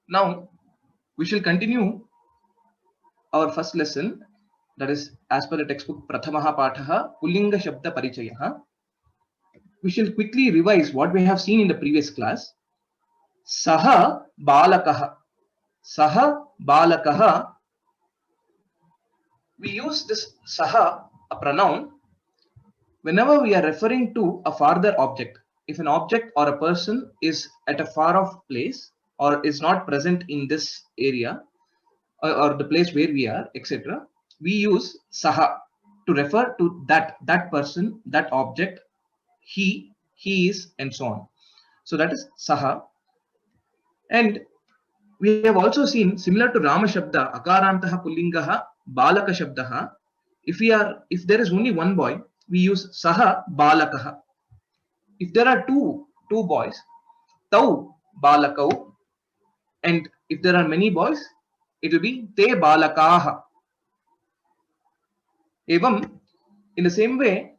Now we shall continue our first lesson, that is as per the textbook Prathamaha Pathaha Pullinga Shabda Parichayah. We shall quickly revise what we have seen in the previous class. Saha Balakaha. Saha Balakaha. We use this Saha, a pronoun, whenever we are referring to a farther object. If an object or a person is at a far off place or is not present in this area, or the place where we are, etc., we use Saha to refer to that person, that object, he is, and so on. So that is Saha. And we have also seen, similar to Rama Shabda, Akarantaha Pullingaha Balaka Shabdaha, if there is only one boy, we use Saha Balakaha. If there are two boys, Tau Balakau, and if there are many boys, it will be Te Balakaha. Evam, in the same way,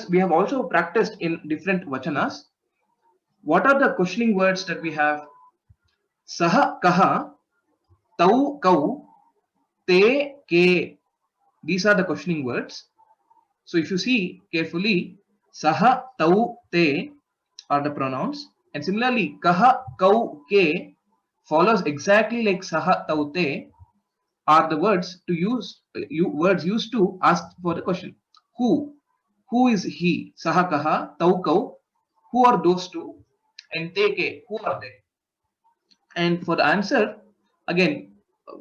we have also practiced in different vachanas. What are the questioning words that we have? Saha kaha, tau kau, te ke. These are the questioning words. So if you see carefully, saha, tau, te are the pronouns. And similarly, kaha, kau, ke follows exactly like saha, tau, te are the words to use, words used to ask for the question. Who is he? Saha kaha, tau kau, who are those two? And te ke, who are they? And for the answer, again,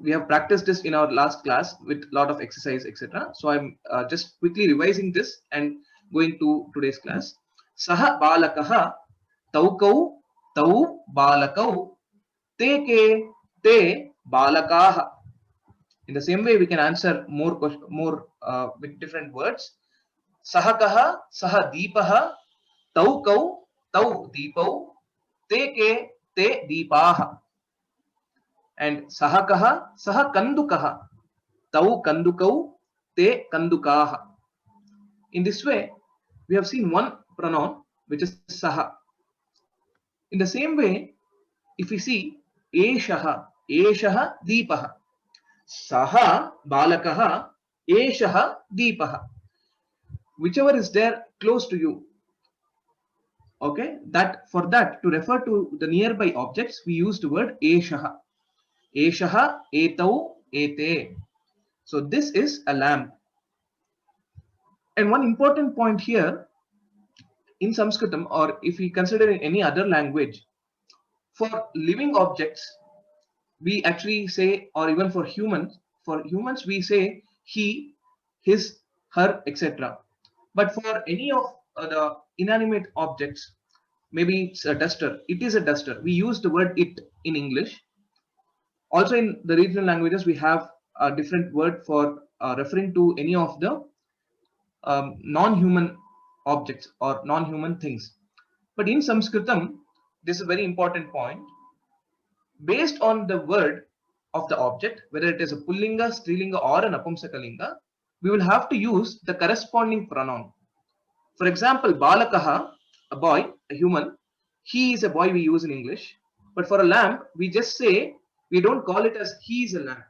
we have practiced this in our last class with a lot of exercise, etc. So I'm just quickly revising this and going to today's class. Saha balakaha taukau tau balakau te ke te balakaha. In the same way, we can answer more with different words. Saha kaha saha deepaha taukau tau deepau te ke te deepaha. And saha kaha saha kandukaha tau kandukau te kandukaha. In this way, we have seen one pronoun which is saha. In the same way, if we see eshaha deepaha, saha balakaha eshaha deepaha, whichever is there close to you. Okay, for that to refer to the nearby objects, we use the word eshaha. Eshaha, etau, ete. So this is a lamp. And one important point here, in Sanskritam, or if we consider in any other language, for living objects, we actually say, or even for humans we say he, his, her, etc. But for any of the inanimate objects, maybe it's a duster, it is a duster, we use the word it in English. Also in the regional languages, we have a different word for referring to any of the non-human objects or non-human things. But in Sanskritam, this is a very important point. Based on the word of the object, whether it is a Pullinga, Strilinga or an Napumsakalinga, we will have to use the corresponding pronoun. For example, Balakaha, a boy, a human, he is a boy we use in English. But for a lamp, we just say, we don't call it as he is a lamp.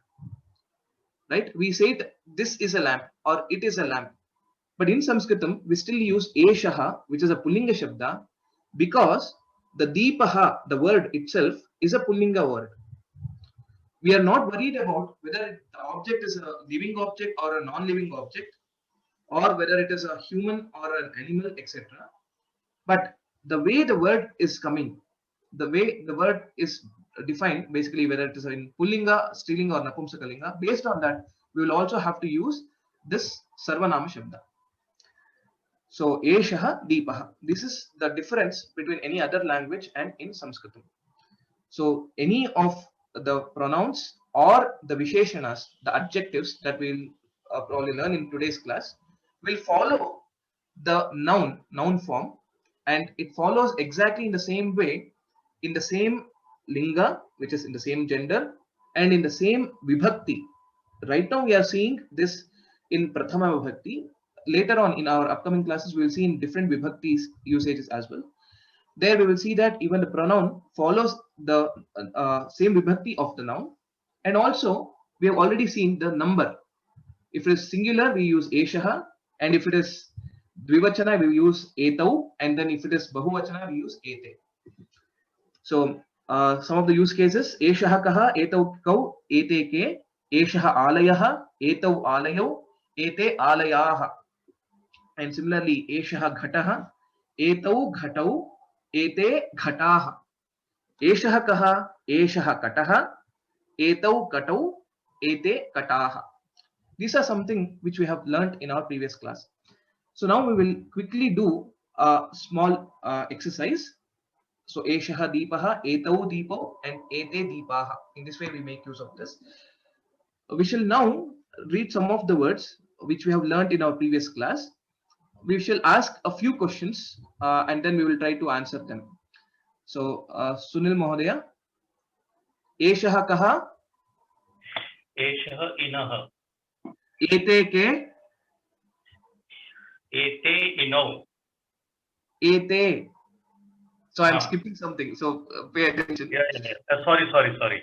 Right? We say this is a lamp or it is a lamp. But in Sanskritam, we still use eshaha, which is a Pullinga Shabda, because the deepaha, the word itself, is a Pullinga word. We are not worried about whether the object is a living object or a non-living object, or whether it is a human or an animal, etc. But the way the word is coming, the way the word is defined, basically whether it is in Pullinga, Strilinga or Napumsakalinga, based on that, we will also have to use this Sarvanama Shabda. So, Eshaha, Deepaha. This is the difference between any other language and in Sanskritam. So, any of the pronouns or the Visheshanas, the adjectives that we'll probably learn in today's class, will follow the noun form, and it follows exactly in the same way, in the same linga, which is in the same gender, and in the same vibhakti. Right now, we are seeing this in Prathama Vibhakti. Later on in our upcoming classes, we will see in different vibhaktis usages as well. there we will see that even the pronoun follows the same vibhakti of the noun, and also we have already seen the number. If it is singular, we use eshaha, and if it is dvivachana, we use etau, and then if it is bahuvachana, we use ete. So some of the use cases: eshaha kaha, etau kau, ete ke, eshaha alayah, etau alayau, ete alayaha. And similarly, eshaha ghatah, etau ghatau, ete ghataha. Eshaha kaha, eshaha katah, etau katau, ete kataha. These are something which we have learnt in our previous class. So now we will quickly do a small exercise. So eshaha deepaha, etau deepo, and ete deepaha. In this way we make use of this. We shall now read some of the words which we have learnt in our previous class. We shall ask a few questions and then we will try to answer them. So Sunil Mohodaya, eshaha kaha, एषः इनः, ete ke, एते इनौ, ete. So I'm Ah. skipping something. So pay attention. Sorry.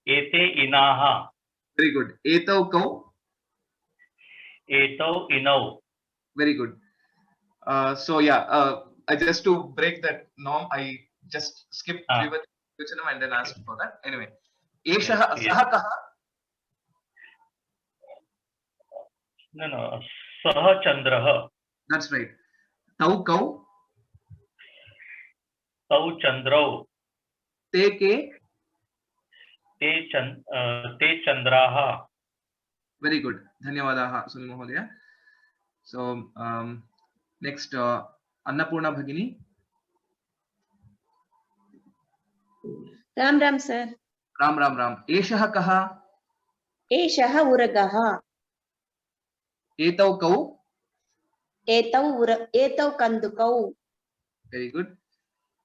एते इनाः, Very good. Etau kau. एतौ इनौ. Very good. So yeah, I just to break that norm, I just skipped Dvivachanam and then asked for that. Anyway, eshaha Yes. saha kaha. No. सः चन्द्रः. That's right. Tau kau. तौ चन्द्रौ. Te ke. ते चन्द्राः. Very good. Dhanyavadaha, Sunil Mohodaya. So next, Annapurna Bhagini. Ram sir. Ram. Eshaha kaha. Eshaha uragaha. Etau kau. Etau kandukau. Very good.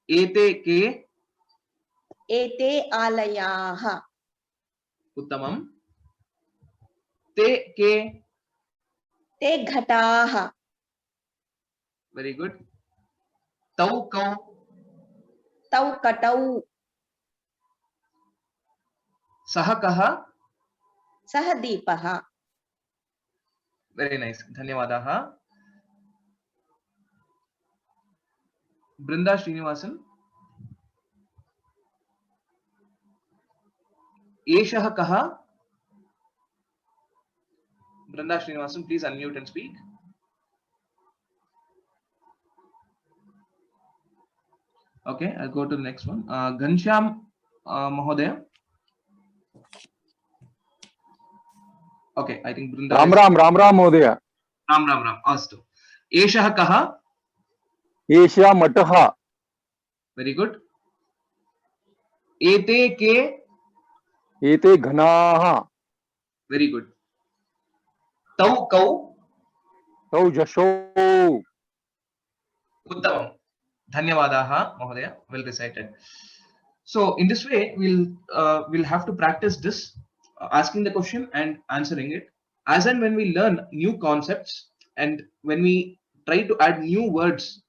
Ete ke. Ete alayaha. Uttamam. Te ke. Te ghataha. Very good. Tau kau. Tau katau. Saha kaha. Saha deepaha. Very nice. Dhanyavadaha. Brinda Srinivasan. Eshaha kaha. Brinda Srinivasan, please unmute and speak. Okay, I'll go to the next one. Ghanshyam Mahodaya. Okay, I think Brinda. Ram Mahodaya. Ram. Astu. Eshaha kaha. Esha mataha. Very good. Ete ke. Ete ghanaha. Very good. Tau kau. Tau jasho. Uttamam. Dhanyavadaha, Mahodaya. Well recited. So in this way, we'll have to practice this, asking the question and answering it. As and when we learn new concepts and when we try to add new words,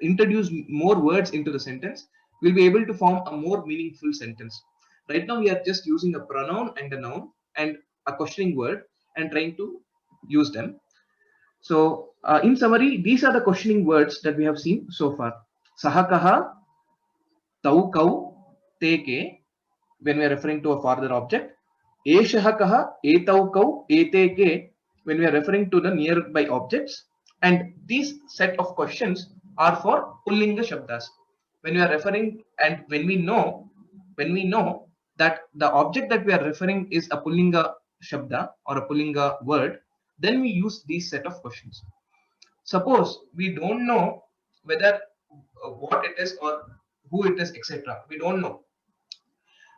introduce more words into the sentence, we'll be able to form a more meaningful sentence. Right now, we are just using a pronoun and a noun and a questioning word and trying to use them. So in summary, these are the questioning words that we have seen so far. Saha kaha, tau kau, te ke, when we are referring to a farther object. Eshaha kaha, etau kau, ete ke, when we are referring to the nearby objects. And these set of questions are for Pullinga Shabdas. When we are referring and when we know that the object that we are referring is a Pullinga Shabda or a Pullinga word, then we use these set of questions. Suppose we don't know whether what it is or who it is, etc. We don't know.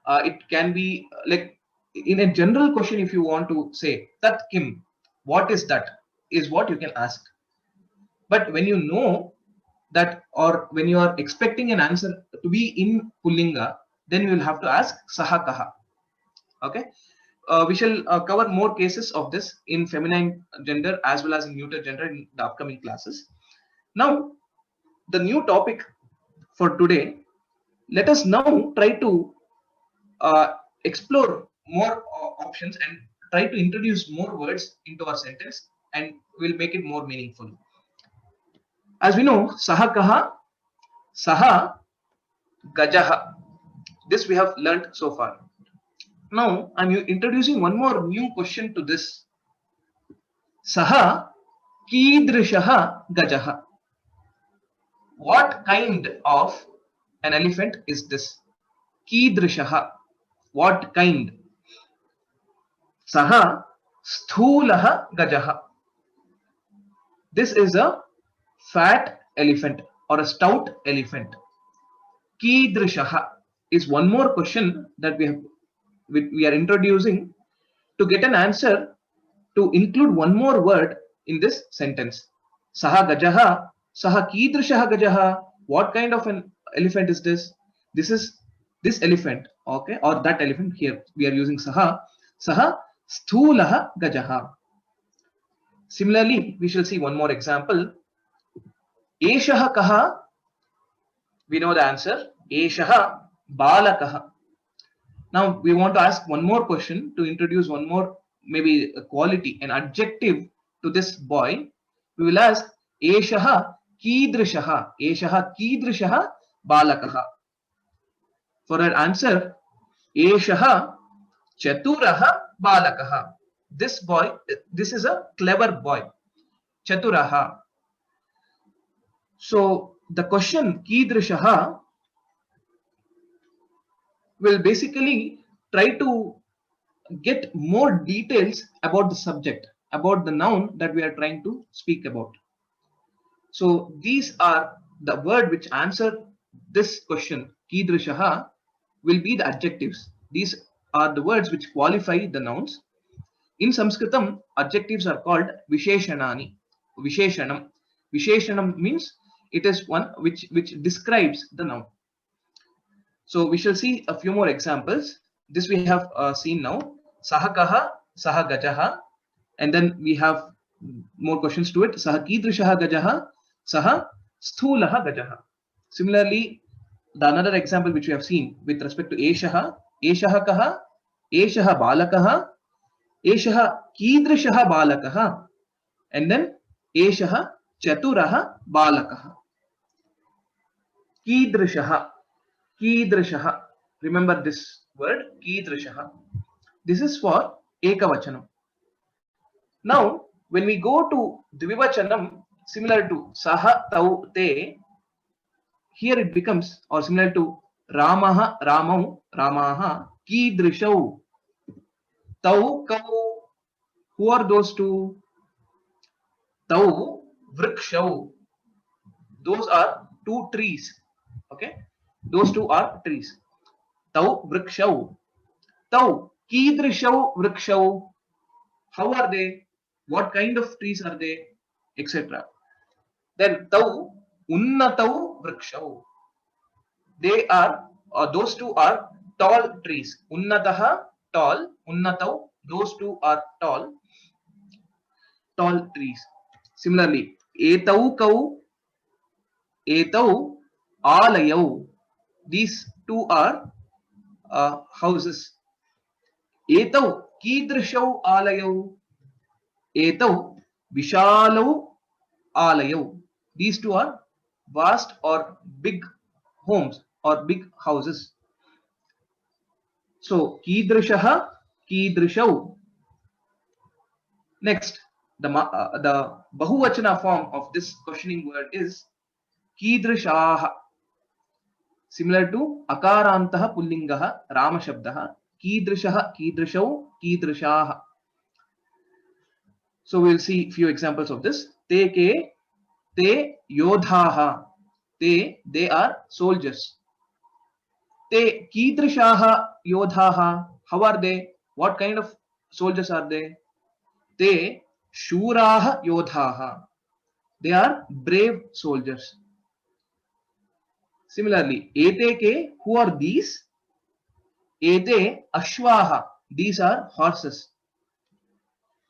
It can be like in a general question, if you want to say Tat Kim, what is that, is what you can ask. But when you know that, or when you are expecting an answer to be in Pullinga, then you will have to ask Saha kaha. Okay. We shall cover more cases of this in feminine gender as well as in neuter gender in the upcoming classes. Now, the new topic for today. Let us now try to explore more options and try to introduce more words into our sentence, and we'll make it more meaningful. As we know, saha kaha, saha gajaha. This we have learnt so far. Now I'm introducing one more new question to this. Saha kidrishaha gajaha. What kind of an elephant is this? Kidrishaha. What kind? Saha sthulaha gajaha. This is a fat elephant or a stout elephant. Kidrishaha is one more question that we are introducing to get an answer to include one more word in this sentence. Saha gajaha, saha kidrishaha gajaha. What kind of an elephant is this? This is this elephant, okay, or that elephant. Here we are using saha. Saha sthulaha gajaha. Similarly, we shall see one more example. Eshaha kaha. We know the answer. Eshaha balakaha. Now we want to ask one more question to introduce one more, maybe a quality, an adjective to this boy. We will ask Eshaha kidrishaha. Eshaha kidrishaha balakaha. For our answer, Eshaha chaturaha balakaha. This boy, this is a clever boy. Chaturaha. So the question kidrishaha will basically try to get more details about the subject, about the noun that we are trying to speak about. So these are the word which answer this question. Kidrishaha will be the adjectives. These are the words which qualify the nouns. In Sanskritam, adjectives are called visheshanani. Visheshanam. Visheshanam means it is one which describes the noun. So we shall see a few more examples. This we have seen now. Saha kaha, saha gajaha, and then we have more questions to it. Saha kidrishaha gajaha, saha sthulaha gajaha. Similarly, the another example which we have seen with respect to eshaha, eshaha kaha, eshaha balakaha, eshaha kidrishaha balakaha, and then eshaha chaturaha balakaha. Kidrishaha. Kidrishaha. Remember this word, kidrishaha. This is for ekavachanam. Now, when we go to dvivachanam, similar to saha, tau, te, here it becomes, or similar to ramaha, ramau, ramaha, kidrishau, tau, kau. Who are those two? Tau, vrikshau. Those are two trees. Okay, those two are trees. Tau vrikshau. Tau kidrishau vrikshau. How are they? What kind of trees are they? Etc. Then tau unnatau vrikshau. They are, those two are tall trees. Unnataha, tall. Unnatau, those two are tall trees. Similarly, etau kau, etau alayau. These two are houses. Etau kidrishau alayau. Etau vishalau alayau. These two are vast or big homes or big houses. So kidrishaha, kidrishau. Next, the bahuvachana form of this questioning word is kidrishaha. Similar to akarantaha pullingaha rama shabdaha. Kidrishaha, kidrishau, kidrishaha. So we'll see few examples of this. Te ke, te yodhaha. They are soldiers. Te kidrishaha yodhaha. How are they? What kind of soldiers are they? Te shuraha yodhaha. They are brave soldiers. Similarly, ete ke, who are these? Ete ashwaha. These are horses.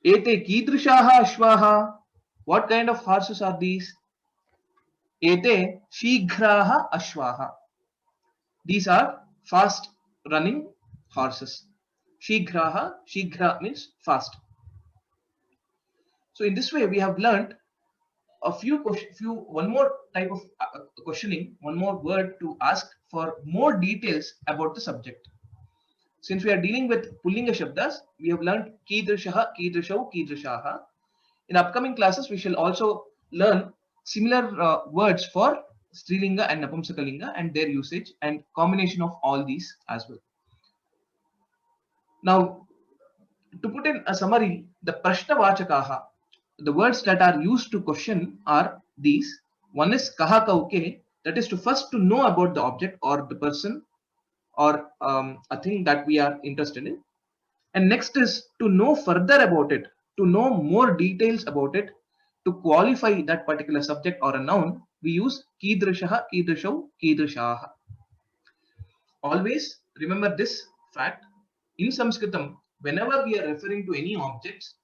Ete kidrishaha ashwaha. What kind of horses are these? Ete shighraha ashwaha. These are fast running horses. Shighraha, shighra means fast. So in this way, we have learned a one more type of questioning, one more word to ask for more details about the subject. Since we are dealing with Pullinga Shabdas, we have learned Kidrishaha, Kidrishau, Kidrishaha. In upcoming classes, we shall also learn similar words for Strilinga and Napumsakalinga and their usage and combination of all these as well. Now, to put in a summary, the Prashnavachakaha, the words that are used to question are these. One is Kaha Kauke, that is to first to know about the object or the person or a thing that we are interested in. And next is to know further about it, to know more details about it, to qualify that particular subject or a noun, we use Kidrishaha, Kidrishau, Kidrishaha. Always remember this fact. In Sanskritam, whenever we are referring to any objects,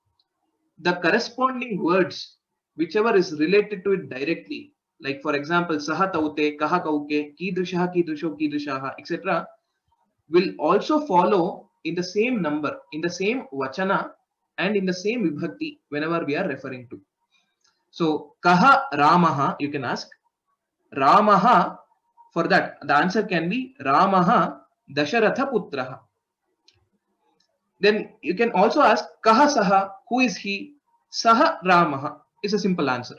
the corresponding words, whichever is related to it directly, like for example, Saha Taute, Kaha Kauke, Kidrishaha, Kidrishau, Kidrishaha, etc., will also follow in the same number, in the same vachana, and in the same vibhakti whenever we are referring to. So, Kaha Ramaha, you can ask. Ramaha, for that, the answer can be Ramaha Dasharatha Putraha. Then you can also ask Kaha Saha, who is he? Saha Ramaha is a simple answer.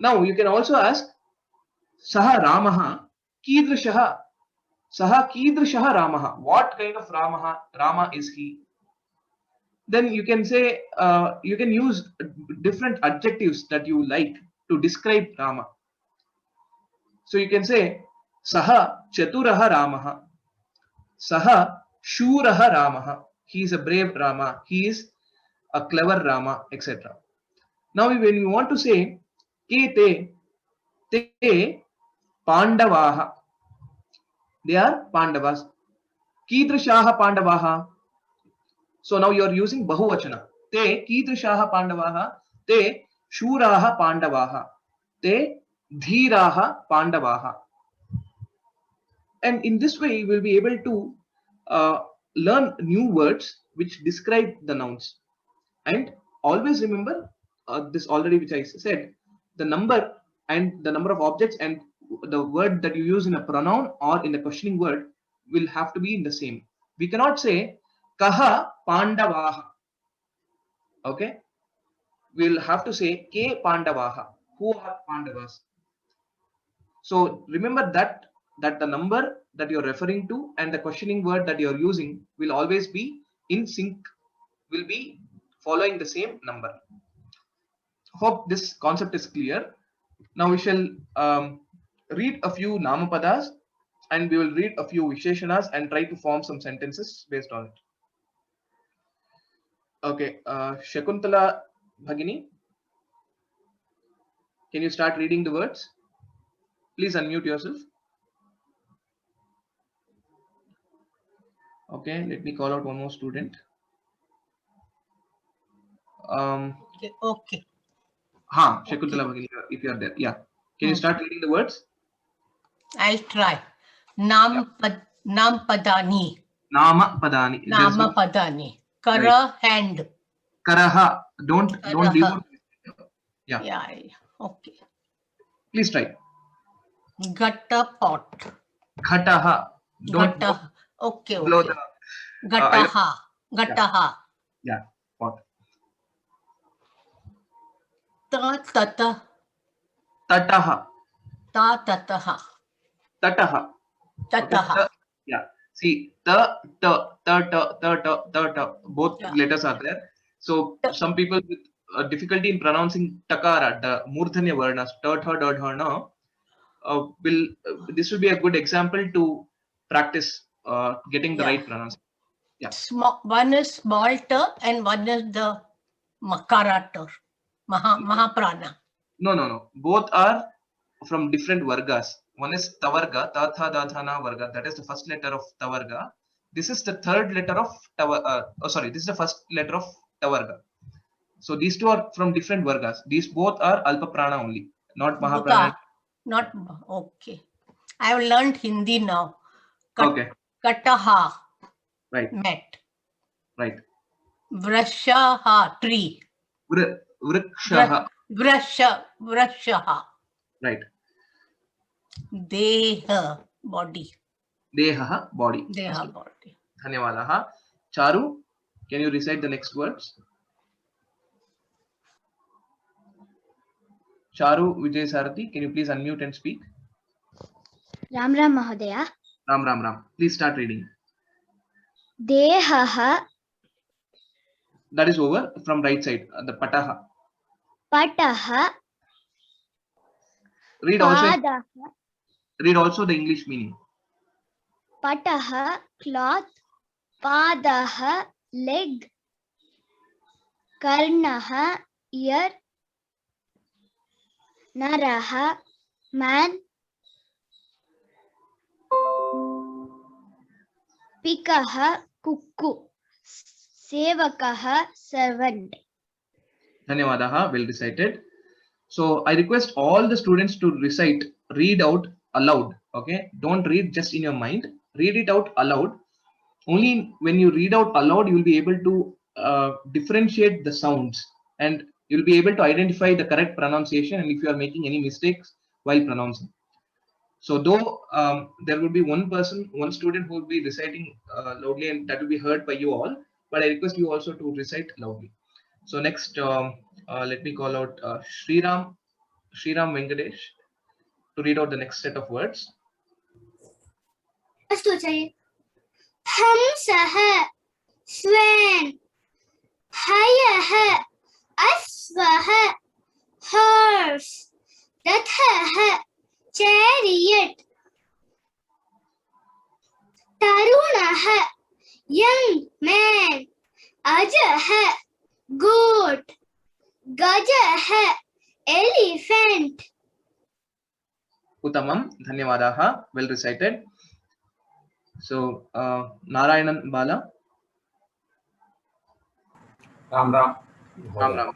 Now you can also ask Saha Ramaha Kidrishaha. Saha Kidrishaha Ramaha. What kind of Rama is he? Then you can say, you can use different adjectives that you like to describe Rama. So you can say Saha Chaturaha Ramaha. Saha Shuraha Ramaha. He is a brave Rama. He is a clever Rama, etc. Now when you want to say Ke te Pandavaha, they are Pandavas. Kidrishaha Pandavaha. So now you are using Bahuvachana. Te Kidrishaha Pandavaha. Te Shuraha Pandavaha. Te Dhiraha Pandavaha. And in this way, you will be able to learn new words which describe the nouns. And always remember this already, which I said, the number and the number of objects and the word that you use in a pronoun or in a questioning word will have to be in the same. We cannot say Kaha Pandavaha. Okay, we'll have to say Ke Pandavaha. Who are Pandavas? So remember that the number that you're referring to and the questioning word that you're using will always be in sync, will be following the same number. Hope this concept is clear. Now we shall read a few Namapadas and we will read a few Visheshanas and try to form some sentences based on it. Okay, Shakuntala Bhagini, can you start reading the words? Please unmute yourself. Okay, let me call out one more student. Okay. Shakuntala Bhagini, if you are there. Yeah. Can you start reading the words? I'll try. Nam Padani. Nama Padani. Nama Padani. Kara, hand. Karaha. Don't devote. Yeah. Yeah. Okay. Please try. Gata pot. Ghataha. Don't. Okay. Blow the. Gataha. Gataha. Yeah. Pot. Ta tata. Tataha. Ta tataha. Tataha. Tataha. Okay, yeah. See, both letters are there. So some people with difficulty in pronouncing takara, the murdhanya varnas, this will be a good example to practice getting the right pronunciation. Yeah. One is small t and one is the makara t, mahaprana. No. Both are from different vargas. One is tavarga, tatha dadhana varga. That is the first letter of tavarga. This is the third letter of this is the first letter of tavarga. So these two are from different vargas. These both are alpa prana only, not mahaprana. Not okay. I have learned Hindi now. Okay, Kataha, right, met. right. Vrashaha, tree. Vrikshaha, Vrashaha. right. Deha, body. Dehaha, body. Deha, body. Dhanyavadaha. Charu, can you recite the next words? Charu Vijay Sarathi, can you please unmute and speak? Ram Ram Mahodaya. Ram Ram Ram. Please start reading. Dehaha That is over from right side. The pataha. Pataha Read also. Padaha Read also the English meaning. Pataha cloth Padaha leg Karnaha ear Naraha man Pikaha kukku Sevakaha servant. Dhanyavadaha. Well recited. So I request all the students to recite, read out aloud. Okay. Don't read just in your mind. Read it out aloud. Only when you read out aloud, you will be able to differentiate the sounds, and you'll be able to identify the correct pronunciation and if you are making any mistakes while pronouncing. So though there will be one student who will be reciting loudly, and that will be heard by you all, but I request you also to recite loudly. So next, let me call out Sriram Venkatesh to read out the next set of words. Hamsaha swan Hayaha Asvaha horse Rathaha chariot Tarunaha young man Ajaha goat Gajaha elephant. Uttamam, Dhanyavadaha, well recited. So Narayanan Bala. Ram Ram. Ram Ram.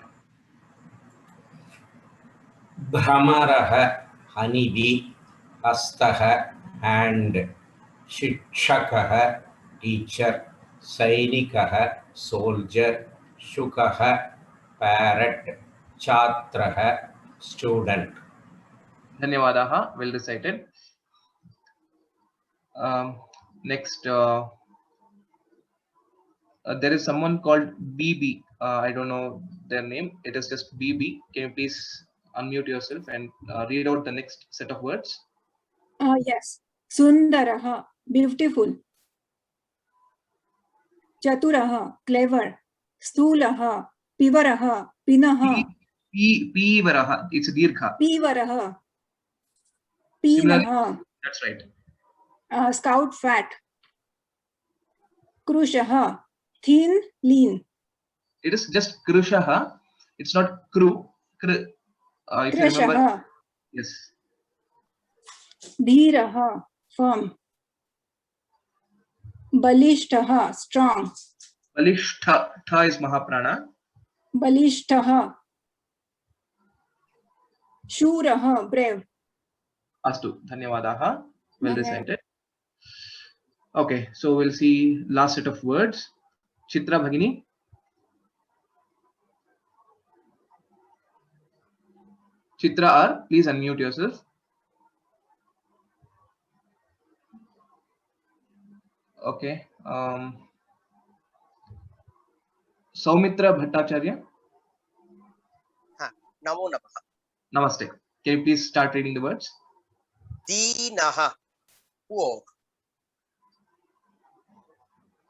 Bhramaraha, honeybee, Astaha, hand, Shikshakaha, teacher, Sainikaha, soldier, Shukaha, parrot, Chatraha, student. Dhanyavadaha, well recited. Next, there is someone called BB. I don't know their name. It is just BB. Can you please unmute yourself and read out the next set of words? Yes. Sundaraha, beautiful. Chaturaha, clever. Stulaha, pivaraha, pinaha. Pivaraha, it's dirgha. Pivaraha, Similarly, pinaha. that's right. Scout fat. Krushaha, thin, lean. It is just krushaha. It's not kru. If you remember, Krushaha, yes. dhiraha, firm. Balishtaha, strong. Balishtha, tha is Mahaprana. Balishtaha. Shuraha, brave. Astu, Dhanyavadaha. Well recited. Okay, so we'll see last set of words. Chitra Bhagini. Chitra R, please unmute yourself. Okay. Saumitra Bhattacharya. Namo Namaha. Namaste. Can you please start reading the words? Dinaha, poor.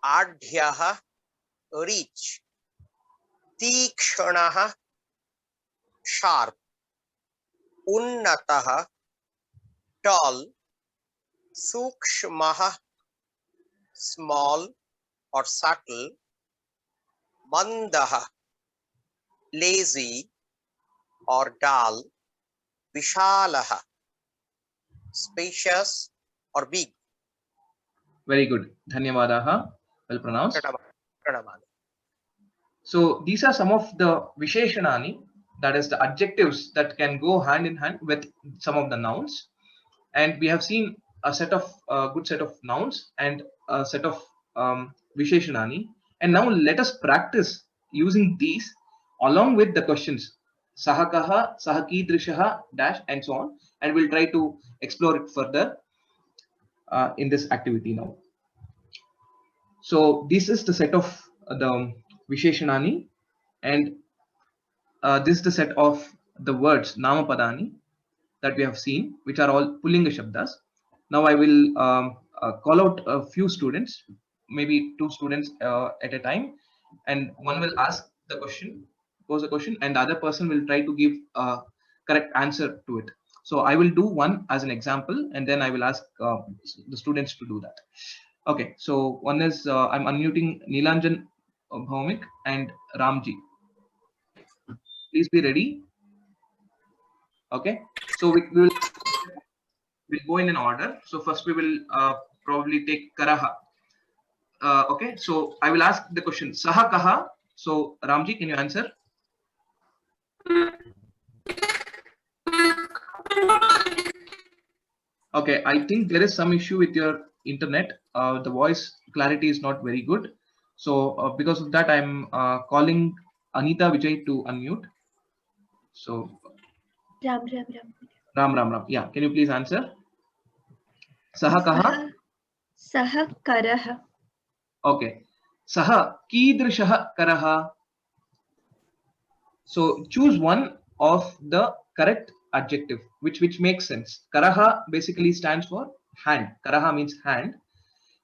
Adhyaha, rich. Tikshanaha, sharp. Unnataha, tall. Sukshmaha, small or subtle. Mandaha, lazy or dull. Vishalaha, spacious or big. Very good. Dhanyavadaha. Well pronounced. Pranamana. So these are some of the Visheshanani that is the adjectives that can go hand in hand with some of the nouns. And we have seen a set of good set of nouns and a set of visheshanani. And now let us practice using these along with the questions saha kaha, saha kidrishaha, dash, and so on. And we'll try to explore it further in this activity now. So this is the set of the visheshanani, and this is the set of the words namapadani that we have seen, which are all pullinga shabdas. Now I will call out a few students, maybe 2 students at a time, and one will ask the question, pose a question, and the other person will try to give a correct answer to it. So I will do one as an example, and then I will ask the students to do that. Okay, so one is I'm unmuting Nilanjan Bhaumik and Ramji. Please be ready. Okay, so we'll go in an order. So first we will probably take Karaha. Okay, so I will ask the question Saha Kaha. So Ramji, can you answer? Okay, I think there is some issue with your internet. The voice clarity is not very good. So because of that, I'm calling Anita Vijay to unmute. So Ram. Yeah, can you please answer? Saha Kaha? Saha Karaha. Okay. Saha Kidrishaha Karaha. So choose one of the correct adjective, which makes sense. Karaha basically stands for hand. Karaha means hand.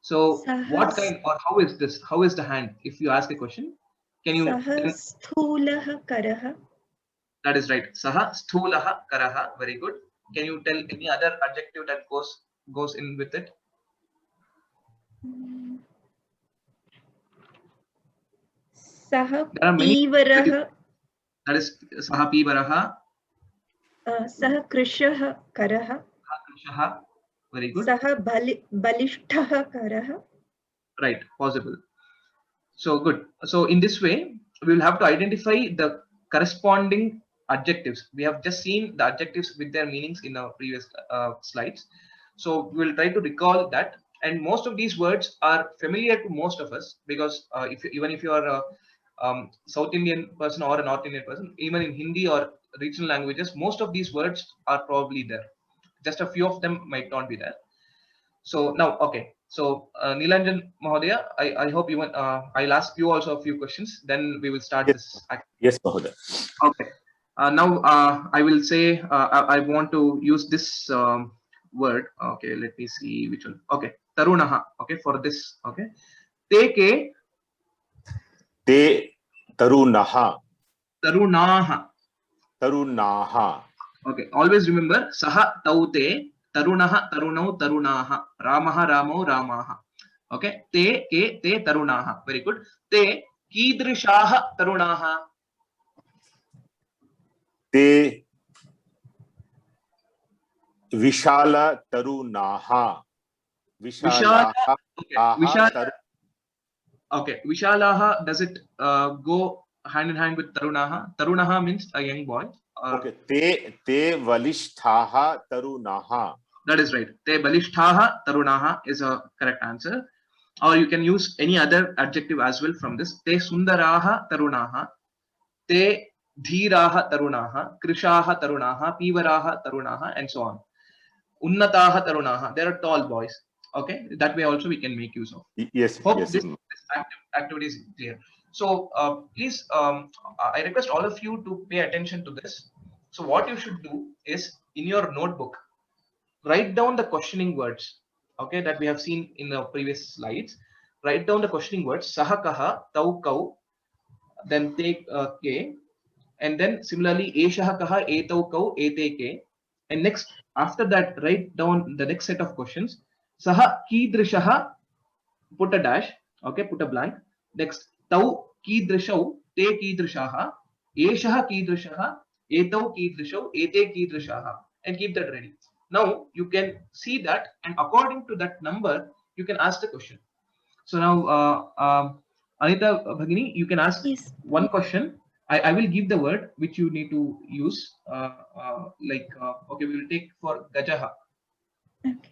So what kind or how is this? How is the hand? If you ask a question, can you? Saha Sthulaha Karaha. That is right. Saha Sthulaha Karaha. Very good. Can you tell any other adjective that goes in with it? Saha Pivaraha. That is Saha Pivaraha. Saha Krishaha Karaha. Krishaha. Very good. Saha Balishtaha Karaha. Right, possible. So good. So in this way, we will have to identify the corresponding adjectives. We have just seen the adjectives with their meanings in our previous slides. So we will try to recall that. And most of these words are familiar to most of us because even if you are a South Indian person or a North Indian person, even in Hindi or regional languages, most of these words are probably there. Just a few of them might not be there. So now, okay. So Nilanjan Mahodaya, I hope you want, I'll ask you also a few questions. Then we will start this activity. Yes, Mahodaya. Okay. Now I will say I want to use this word. Okay, let me see which one. Okay, Tarunaha. Okay, for this. Okay, Te Tarunaha. Tarunaha. Tarunaha. Okay, always remember Saha Taute Tarunaha Tarunau Tarunaha Ramaha Ramo Ramaha. Okay, Te Tarunaha. Very good. Te Kidrishaha Tarunaha. Te Vishala Tarunaha. Vishala. Okay, Vishalaha, does it go hand in hand with Tarunaha? Tarunaha means a young boy. Okay, Te Valishtaha Tarunaha. That is right. Te Balishtaha Tarunaha is a correct answer. Or you can use any other adjective as well from this. Te Sundaraha Tarunaha. Te Dhiraha Tarunaha. Krishaha Tarunaha. Pivaraha Tarunaha, and so on. Unnataha Tarunaha. They are tall boys. Okay, that way also we can make use of. Yes. Hope yes. this activity is clear. So please, I request all of you to pay attention to this. So what you should do is in your notebook, write down the questioning words. Okay, that we have seen in the previous slides. Write down the questioning words. Saha kaha, tau kau, then take ke, and then similarly eshaha kaha, etau kau, ete ke, and next after that write down the next set of questions. Saha kidrishaha, put a dash, okay, put a blank. Next, tau kidrishau, te kidrishaha, eshaha kidrishaha, etau kidrishau, ete kidrishaha, and keep that ready. Now you can see that, and according to that number, you can ask the question. So now, Anita Bhagini, you can ask one question, I will give the word which you need to use. Okay, we will take for gajaha. Okay.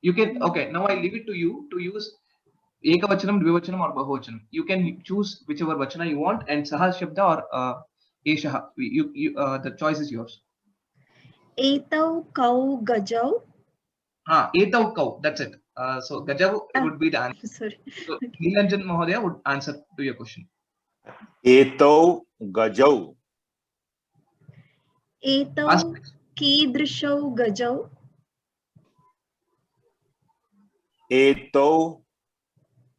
You can, okay, now I leave it to you to use ekavachanam, dvivachanam or bahuvachanam. You can choose whichever vachana you want, and saha shabda or eshaha. The choice is yours. Etau kau gajau. Etau kau, that's it. So gajav would be the answer. Sorry. So Nilanjan Mahodaya would answer to your question. Etau gajau. Etau kidrishau gajau. Etau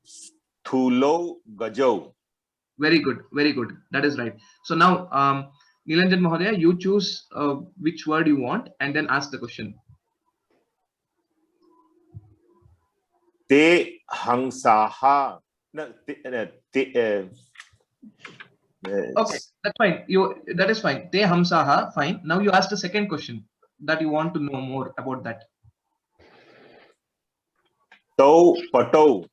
sthulau gajau. Very good, very good. That is right. So now, Nilanjan Mahodaya, you choose which word you want and then ask the question. Te hangsaha. Okay, that's fine. That is fine. Te hamsaha, fine. Now you ask the second question that you want to know more about that. Tau patau.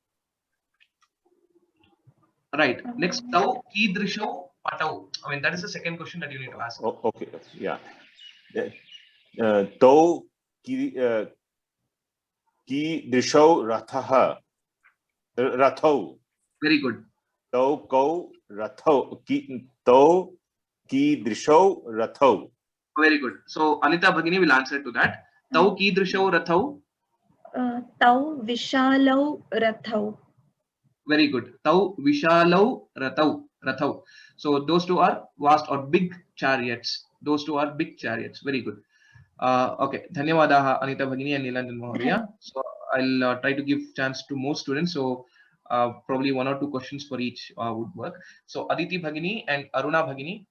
Right. Next, tau kidrishau patau. I mean, that is the second question that you need to ask. Oh, okay. Yeah. Tau kidrishau rathaha. Rathau. Very good. Tau kau rathau. Tau kidrishau rathau. Very good. So Anita Bhagini will answer to that. Tau kidrishau rathau. Tau vishalau rathau. Very good. Tau vishalau rathau. So those two are vast or big chariots. Those two are big chariots. Very good. Okay. Dhanyawadaha Anita Bhagini and Nilanjan Mahodaya. So I'll try to give chance to more students. So probably 1 or 2 questions for each would work. So Aditi Bhagini and Aruna Bhagini.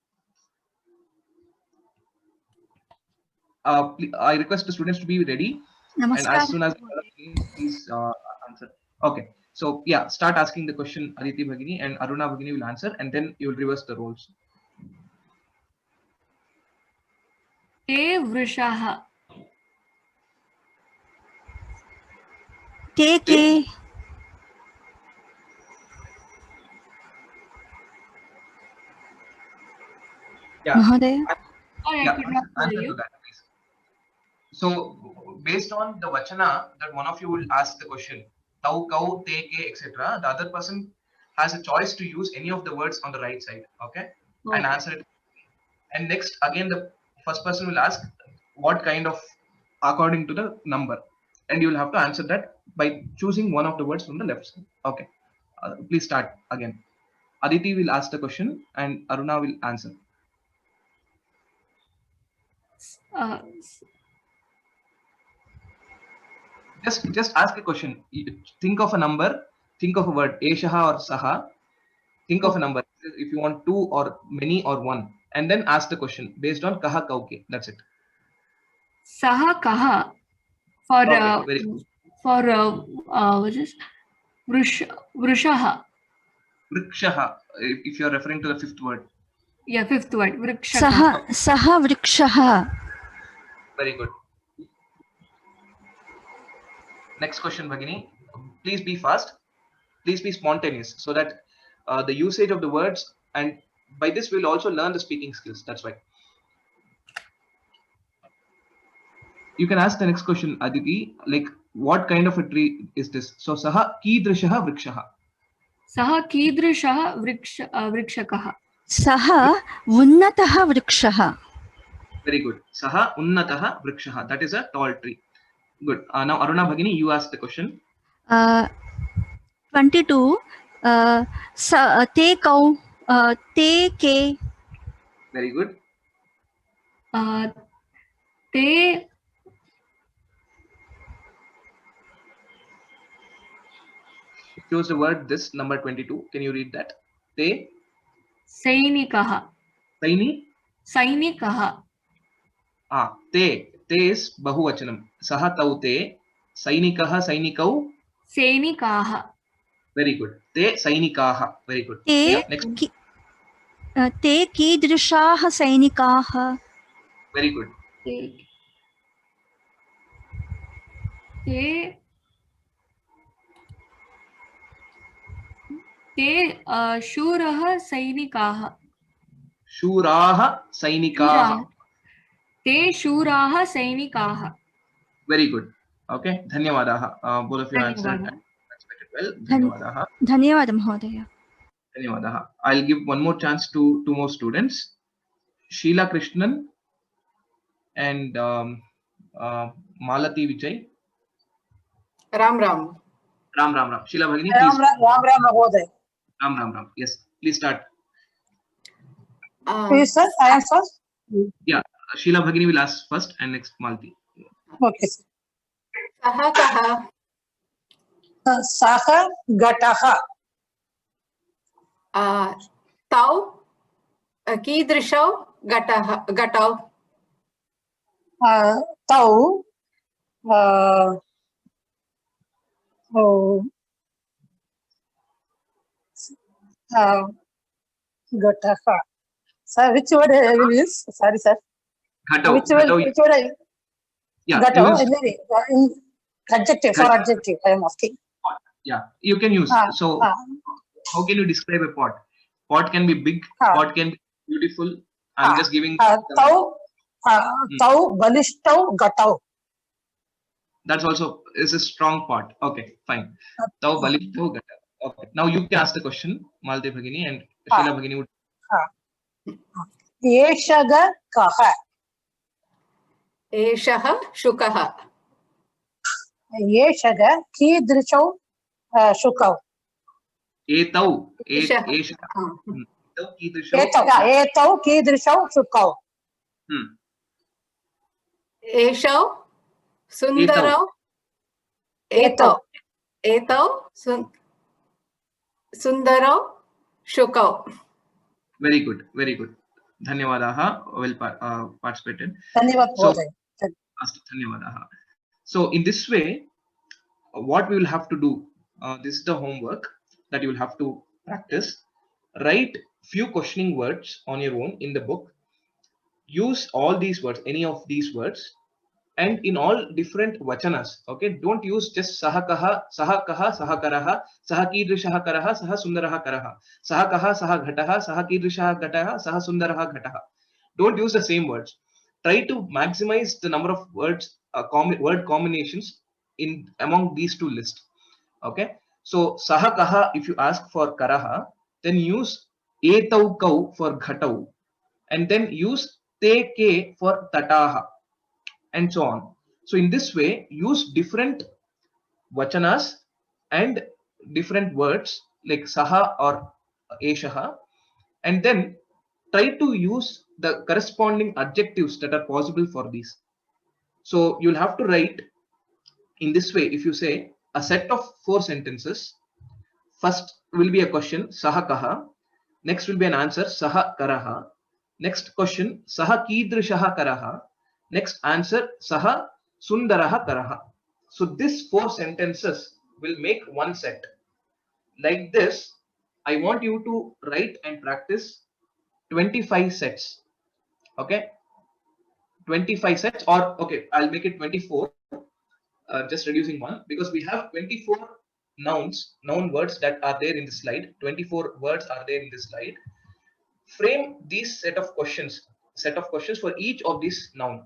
I request the students to be ready. Namaskar. And as soon as please answer. Okay. So yeah, start asking the question, Aditi Bhagini, and Aruna Bhagini will answer, and then you will reverse the roles. Te vrishaha. Te ke. Yeah. Mahodaya. Yeah, answer to that, please. So based on the vachana that one of you will ask the question, tau, kau, te, ke, etc., the other person has a choice to use any of the words on the right side, okay? And answer it. And next, again, the first person will ask what kind of, according to the number, and you will have to answer that by choosing one of the words from the left side. Okay. Please start again. Aditi will ask the question and Aruna will answer. Just ask a question. Think of a number, think of a word, eshaha or saha. Think of a number. If you want 2 or many or 1, and then ask the question based on kaha kauke. That's it. Saha kaha for what is vrishaha. Vrikshaha. If you are referring to the 5th word. Yeah, 5th word. Vrikshaha. Saha vrikshaha. Very good. Next question, Bhagini. Please be fast. Please be spontaneous, so that the usage of the words, and by this we'll also learn the speaking skills. That's why. You can ask the next question, Aditi. Like, what kind of a tree is this? So, saha kidrishaha vrikshaha. Saha kidrishaha vrikshakaha. Saha unnataha vrikshaha. Very good. Saha unnataha vrikshaha. That is a tall tree. Good. Now, Aruna Bhagini, you ask the question. 22. Te kau. Te ke. Very good. Te. Choose the word this, number 22. Can you read that? Te. Sainikaha. Saini. Sainikaha. Te. Te is bahuvachanam. Saha tau te. Sainikaha, sainikau. Sainikaha. Very good. Te sainikaha. Very good. Te. Yeah, next. Te kidrishaha sainikaha. Very good. Te shuraha sainikaha. Shuraha Sainikaha. ते शूराः सैनिकाः. Very good. Okay. Dhanyawadaha. Both of you answered धन्यवादः. well. Dhanyawadaha. धन्यवादः महोदय. Dhanyawadaha. I'll give one more chance to two more students, Sheila Krishnan and Malati Vijay. Ram Ram. Ram. Sheila Bhagini, Ram please. Ram Mahoday. Ram. Yes, please start. Please, sir, I am first. Yeah, Sheila Bhagini will ask first and next Malati. Okay, sir. Saha kaha. Saha gataha. Tau कीदृशौ घटौ. Tau gataha. Sir, which word I will use? Sorry, sir. Ghatau. Which word I Yeah, Ghatau. use, In adjective, for adjective, I am asking. yeah, you can use. So, how can you describe a pot? Pot can be big, pot can be beautiful. I'm just giving. Tau balistau gatau. That's also is a strong pot. Okay, fine. Tau balistau gatau. Okay, now you can ask the question, Malati Bhagini and Sheila Bhagini would. Eshaga kaha. Eshaha shukaha. Eshaga कीदृशौ shukau. Etau. Etau कीदृशौ shukau. Eshau sundarau. Etau sundarau shukau. Very good. Dhanyawadaha. Well participated. Dhanyawadaha. So in this way, what we will have to do, this is the homework that you will have to practice. Write few questioning words on your own in the book. Use all these words, any of these words, and in all different vachanas. Okay, don't use just sahakaha, sahakaraha, sahakidrishaha karaha, sahasundaraha karaha, sahakaha, sahaghataha, sahakidrishaha ghataha, sahasundaraha ghataha. Don't use the same words. Try to maximize the number of words, word combinations in among these two lists. Okay, so sahakaha, if you ask for karaha, then use etau kau for ghatau, and then use te ke for tataha, and so on. So in this way, use different vachanas and different words like saha or eshaha, and then try to use the corresponding adjectives that are possible for these. So you'll have to write in this way. If you say a set of 4 sentences, first will be a question, saha kaha, next will be an answer, saha karaha, next question, saha kidrishaha karaha, next answer, saha sundaraha karaha. So these 4 sentences will make one set. Like this, I want you to write and practice 25 sets. Okay, 25 sets, or okay, I'll make it 24, just reducing one, because we have 24 noun words that are there in the slide. 24 words are there in this slide. Frame these set of questions for each of these noun,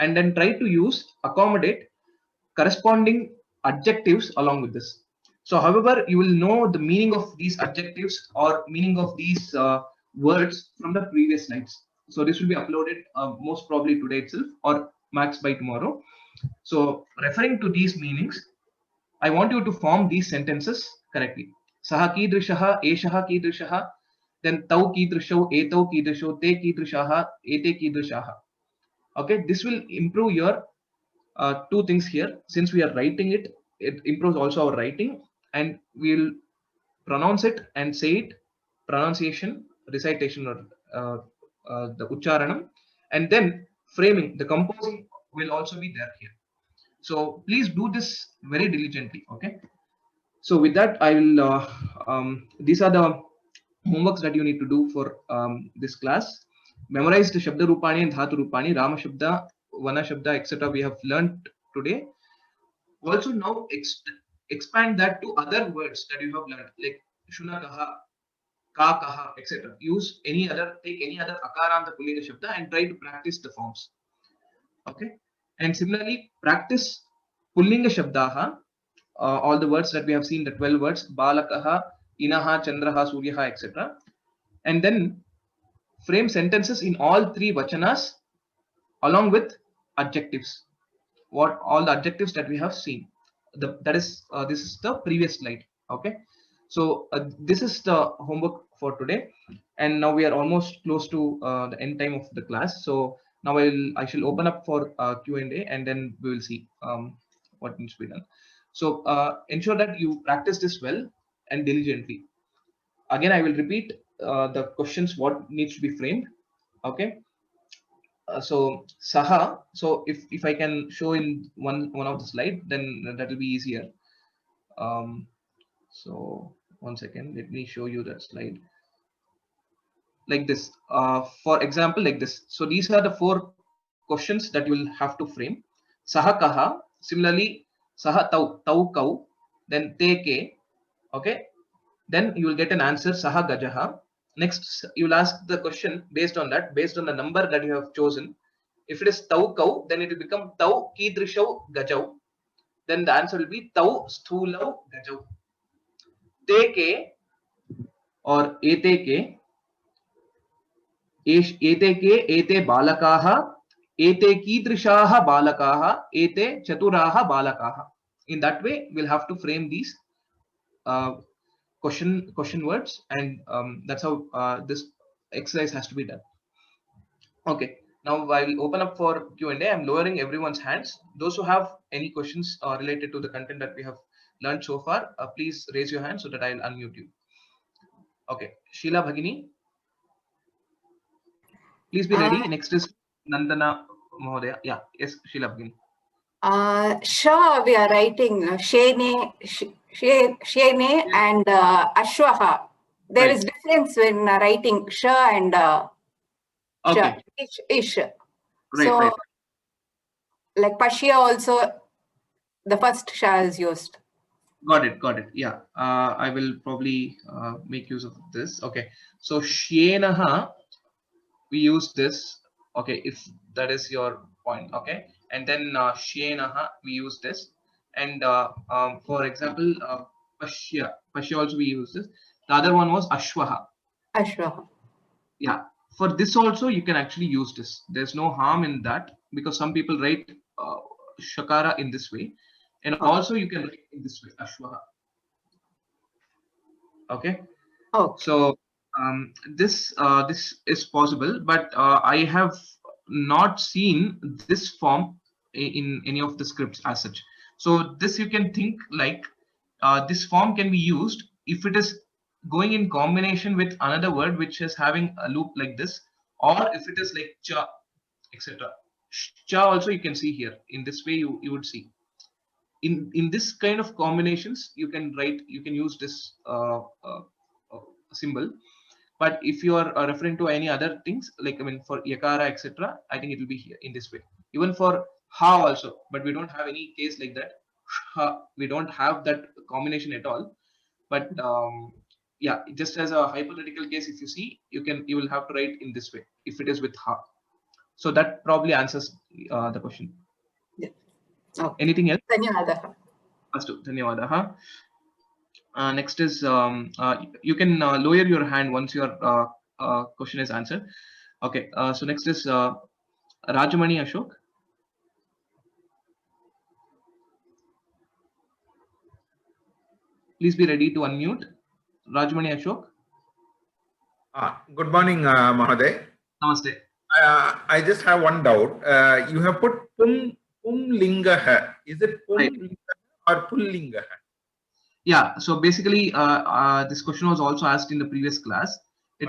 and then try to accommodate corresponding adjectives along with this. So however, you will know the meaning of these adjectives or meaning of these words from the previous slides. So this will be uploaded most probably today itself or max by tomorrow. So referring to these meanings, I want you to form these sentences correctly. Saha kidrishaha, eshaha kidrishaha, then tau kidrisho, etau kidrisho, te kidrishaha, ete kidrishaha. Okay, this will improve your 2 things here. Since we are writing it, it improves also our writing, and we'll pronounce it and say it, pronunciation, recitation, or the ucharanam, and then framing, the composing will also be there here. So please do this very diligently. Okay, so with that, I will these are the homeworks that you need to do for this class. Memorize the Shabda Rupani and Dhatu Rupani, Rama Shabda, Vana Shabda, etc. we have learned today. Also now expand that to other words that you have learned, like Shunakaha, ka, kaha, etc. Use any other, take any other akaranta pullinga shabda and try to practice the forms. Okay. And similarly, practice pullinga shabdaha, all the words that we have seen, the 12 words, balakaha, inaha, chandraha, suryaha, etc. And then frame sentences in all three vachanas along with adjectives. What all the adjectives that we have seen. That is this is the previous slide. Okay. So this is the homework for today, and now we are almost close to the end time of the class. So now I shall open up for Q&A, and then we will see what needs to be done. So ensure that you practice this well and diligently. Again, I will repeat the questions what needs to be framed. Okay. So saha. So if I can show in one of the slide, then that will be easier. So 1 second, let me show you that slide. Like this. For example, like this. So these are the 4 questions that you will have to frame. Saha kaha. Similarly, saha tau kau. Then te ke. Okay. Then you will get an answer. Saha gajaha. Next, you will ask the question based on that, based on the number that you have chosen. If it is tau kau, then it will become tau kidrishau gajau. Then the answer will be tau sthulau gajau. Te ke or ete ke, ete ke, ete balakaha, ete kidrishaha balakaha, ete chaturaha balakaha. In that way, we'll have to frame these question words, and that's how this exercise has to be done. Okay. Now I will open up for Q&A. I'm lowering everyone's hands. Those who have any questions related to the content that we have learned so far, please raise your hand so that I'll unmute you. Okay, Sheila Bhagini, please be ready. Next is Nandana Mahodaya. Yeah, yes, Sheila Bhagini. Sha, we are writing Shene and Ashwaha. There is difference when writing Sha and Okay. Ish. Right, So, right. like Pashya also, the first Sha is used. Got it. Yeah, I will probably make use of this. Okay, so Shyenaha, we use this. Okay, if that is your point. Okay, and then Shyenaha, we use this. And for example, Pashya also we use this. The other one was Ashwaha. Ashwaha. Yeah, for this also you can actually use this. There's no harm in that, because some people write Shakara in this way. And also you can write in this way, Ashwaha. Okay. Oh. So this is possible, but I have not seen this form in any of the scripts as such. So this you can think like this form can be used if it is going in combination with another word which is having a loop like this, or if it is like cha, etc. Cha also you can see here. In this way you would see. In this kind of combinations, you can use this symbol. But if you are referring to any other things, like for yakara, etc., I think it will be here in this way. Even for ha also, but we don't have any case like that. Ha, we don't have that combination at all. But yeah, just as a hypothetical case, if you see, you will have to write in this way if it is with ha. So that probably answers the question. Yeah. Okay. Anything else? Dhanyawadaha. Astu, dhanyawadaha. Next is you can lower your hand once your question is answered. Okay. So next is Rajamani Ashok. Please be ready to unmute. Rajamani Ashok. Good morning, Mahaday. Namaste. I just have one doubt. You have put Pumlingaha. Is it Pumlingaha or Pullingaha? Yeah. So basically, this question was also asked in the previous class.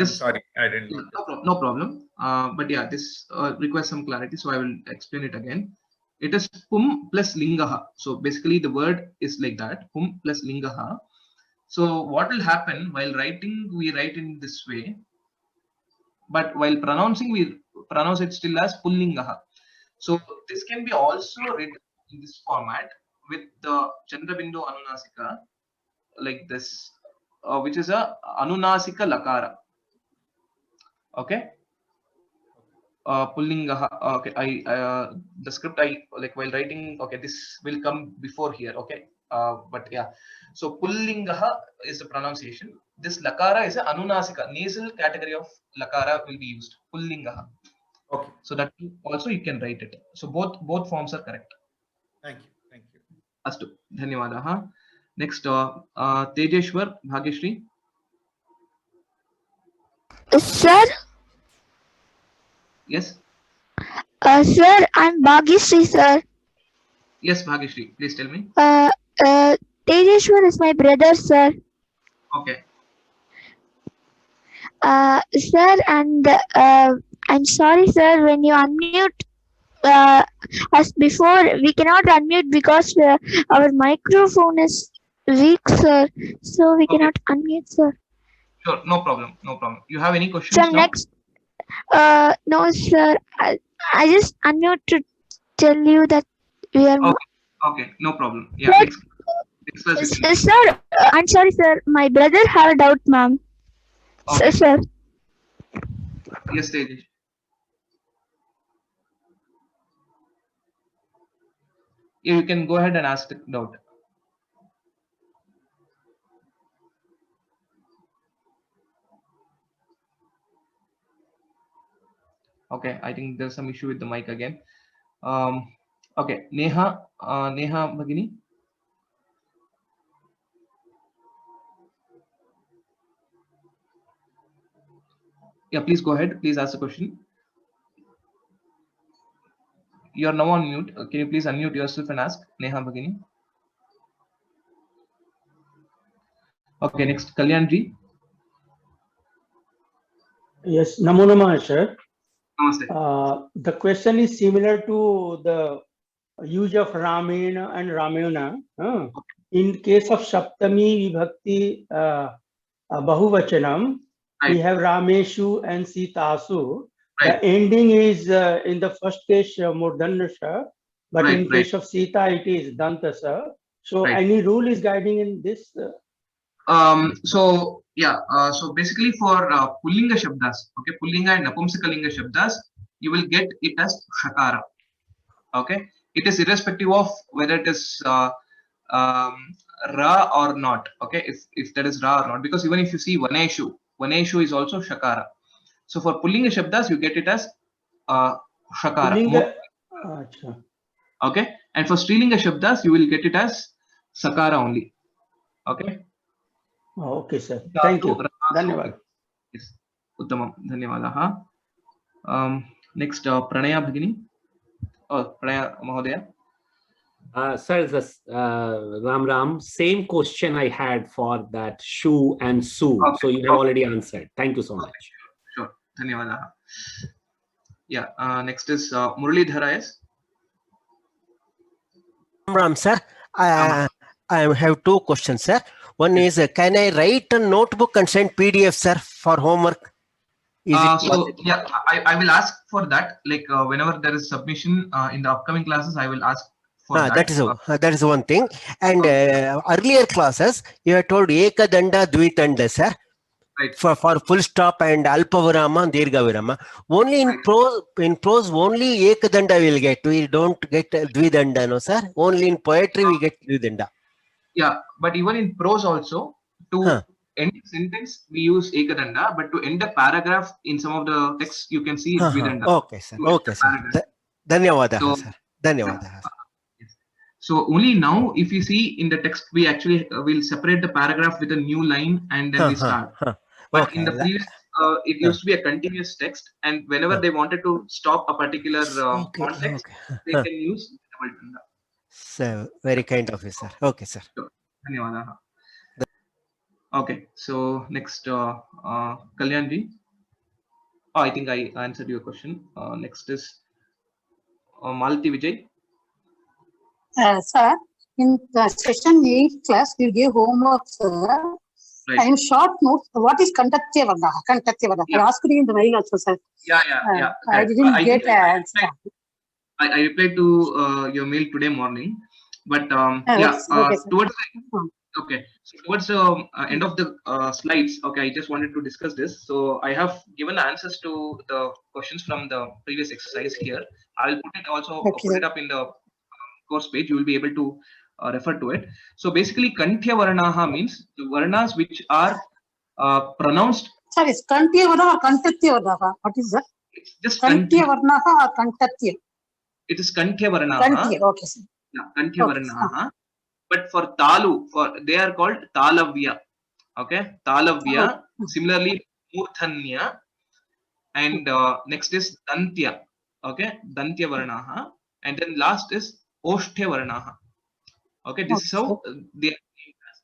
Sorry, I didn't know. No problem. But yeah, this requires some clarity, so I will explain it again. It is Pum plus Lingaha. So basically, the word is like that. Pum plus Lingaha. So what will happen while writing? We write in this way. But while pronouncing, we pronounce it still as Pullingaha. So this can be also written in this format with the Chandrabindu Anunasika, like this. which is a anunasika lakara. Okay. Pullingaha. Okay, the script I like while writing. Okay, this will come before here. Okay, but yeah. So pullingaha is the pronunciation. This lakara is a anunasika, nasal category of lakara will be used. Pullingaha. Okay. So that also you can write it. So both forms are correct. Thank you. Thank you. Astu. Dhanyawadaha. Next, Tejeshwar Bhagyashree. Sir, Yes. Sir, I'm Bhagyashree, sir. Yes, Bhagyashree. Please tell me. Tejeshwar is my brother, sir. Okay. Sir, and I'm sorry, sir, when you unmute as before, we cannot unmute because our microphone is weak, sir. So we cannot unmute, sir. Sure. No problem. No problem. You have any questions So now? next, no, sir. I just unmute to tell you that we are. Okay. Okay. No problem. Yeah. Sir, next class you can- sir, I'm sorry, sir. My brother have a doubt, ma'am. Okay. Sir. Yes, Tejesh. Yeah, you can go ahead and ask the doubt. Okay, I think there's some issue with the mic again. Okay, Neha Bhagini. Yeah, please go ahead. Please ask the question. You are now on mute. Can you please unmute yourself and ask, Neha Bhagini? Okay, next, Kalyanji. Yes, Namo Namah, sir. Namaste. The question is similar to the use of Ramayana and Ramayana. In case of Saptami Vibhakti Bahuvachanam, we have Rameshu and Sitasu. The ending is in the first case Murdhanasha, but in case of Sita it is Dantasa. So any rule is guiding in this? So yeah, so basically for Pullinga Shabdas, okay, Pullinga and Napumsakalinga Shabdas, you will get it as Shakara. Okay, it is irrespective of whether it is Ra or not. Okay, if that is Ra or not, because even if you see Vaneshu is also Shakara. So for Pullinga Shabdas, you get it as Shakara. Okay, and for Strilinga Shabdas, you will get it as Sakara only. Okay. Okay, sir. Thank you. Dhanyavad. Yes. Uttamam. Dhanyavadaha. Next, Pranaya Bhagini. Oh, Pranaya Mahodaya. Sir, this, Ram, same question I had for that Shu and Su. Okay. So you have already answered. Thank you so much. Sure. Dhanyavadaha. Yeah. Next is Muralidhara. Yes. Ram, sir. I have two questions, sir. One is, can I write a notebook and send PDF, sir, for homework? Is it so yeah, I will ask for that. Like whenever there is submission in the upcoming classes, I will ask for that. That is one thing. And earlier classes, you have told Ekadanda, Dvitanda, sir. Right. For full stop and Alpavarama, Dirgavirama. Only in prose, only Ekadanda will get. We don't get Dvidanda, no, sir. Only in poetry we get Dvidanda. Yeah, but even in prose also, to end a sentence we use Ekadanda, but to end a paragraph in some of the texts you can see Dvidanda. Okay, sir. Okay, sir. Dhanyavadaha, sir. Dhanyavadaha. So only now, if you see in the text, we actually will separate the paragraph with a new line and then we start. But in the previous, it used to be a continuous text, and whenever they wanted to stop a particular context, they can use Dvidanda. So very kind of you, sir. Okay, sir. Dhanyavadaha. Okay, so next, Kalyanji. Oh, I think I answered your question. Next is Malati Vijay. Sir, in the session 8 class, we gave homework, sir. Right. In short notes, what is Kantatyavada? Kantatyavada. I asked you in the mail also, sir. Yeah. I didn't get an answer. I replied to your mail today morning, but yeah, okay, towards Okay, so towards the end of the slides, okay, I just wanted to discuss this. So I have given answers to the questions from the previous exercise here. I'll put it also Okay, put it up in the course page. You will be able to refer to it. So basically, Kanthya Varnaha means the Varnas which are pronounced. Sorry, Kantya Varna or Kantatya Varna? What is that? It's just Kantya Varna or Kantatya? It is Kanthya Varnaha. Kantya, okay, sir. Yeah, Kanthya Varnaha. But for Talu, they are called Talavya. Okay, Talavya. Similarly, Murthanya. And next is Dantya. Okay, Dantya Varnaha. And then last is Oshtya Varnaha. Okay, this is how they are named as.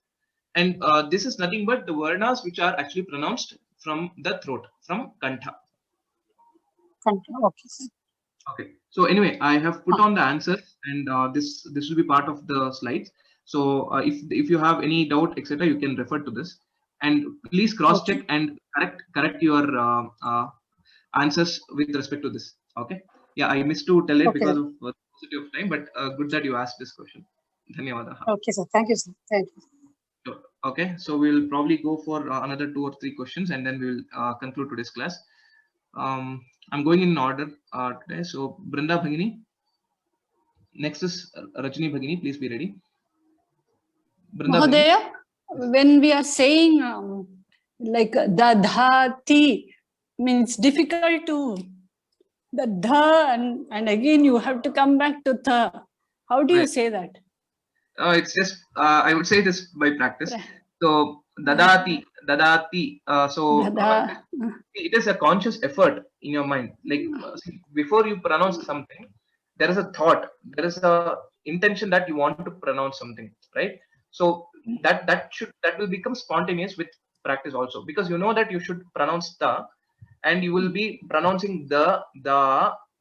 And this is nothing but the Varnas which are actually pronounced from the throat, from Kantha. Kantha, okay, sir. Okay, so anyway, I have put on the answers, and this will be part of the slides. So if you have any doubt, etc., you can refer to this, and please cross check and correct your answers with respect to this. Okay, yeah, I missed to tell it because of paucity of time, but good that you asked this question. Dhanyawadaha. Okay, sir. Thank you, sir. Thank you. Sure. Okay, so we'll probably go for another 2 or 3 questions, and then we'll conclude today's class. I'm going in order today. So Brinda Bhagini. Next is Rajni Bhagini. Please be ready. Mahodaya, when we are saying like dadhati means difficult to the dha and again you have to come back to tha. How do you say that? It's just I would say this by practice. So dadati. It is a conscious effort in your mind. Like before you pronounce something, there is a thought, there is a intention that you want to pronounce something, right? So that will become spontaneous with practice also, because you know that you should pronounce the, and you will be pronouncing the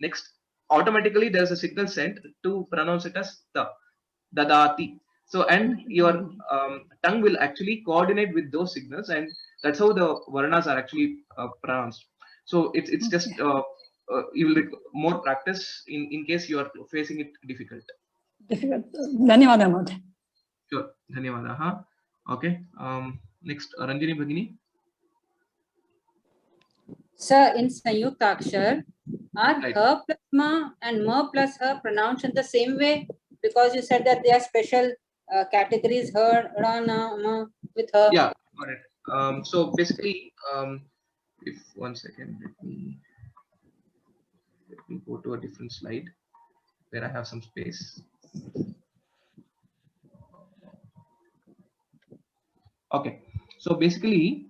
next. Automatically there is a signal sent to pronounce it as the, dadati. So and your tongue will actually coordinate with those signals, and that's how the varnas are actually pronounced. So it's just you will more practice in case you are facing it difficult. Dhanyawada. Sure, dhanyawada. Okay. Next, Ranjini Bhagini. Sir, in Sanyuktakshar, are her plus ma and ma plus her pronounced in the same way? Because you said that they are special categories, her, ra, na, ma, with her. Yeah, got it. So basically, if 1 second, let me go to a different slide where I have some space. Okay, so basically,